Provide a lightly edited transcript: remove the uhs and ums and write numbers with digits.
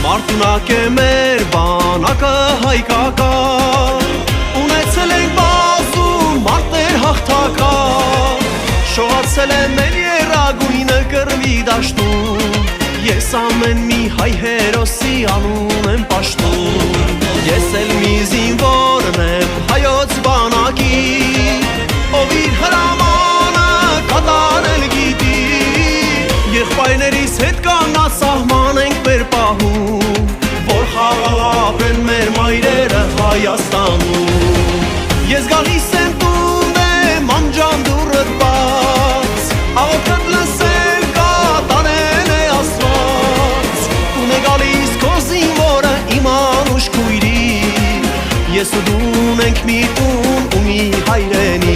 Մարտունակ է մեր բանակը հայկական, ունեցել ենք բազում մարտեր հաղթական, շողացել է մեր երագույնը կռվի դաշտում, ես ամեն մի հայ հերոսի անուն եմ պաշտում, ես էլ մի զինվորն եմ հայոց բանակի, ով իր հրամանը կատարել գիտի, եղբայրներիս հետ կանած սահման ենք մեր պահում, որ խաղաղ ապրեն մեր մայրերը Հայաստանում, ես գալիս եմ տուն եմ անջան դուրըդ բաց, աղոթքդ լսել կատարել է Աստված, տուն է գալիս քո զինվորը իմ անուշ քույրի, ես ու դու ենք մի տուն ու մի հայրենի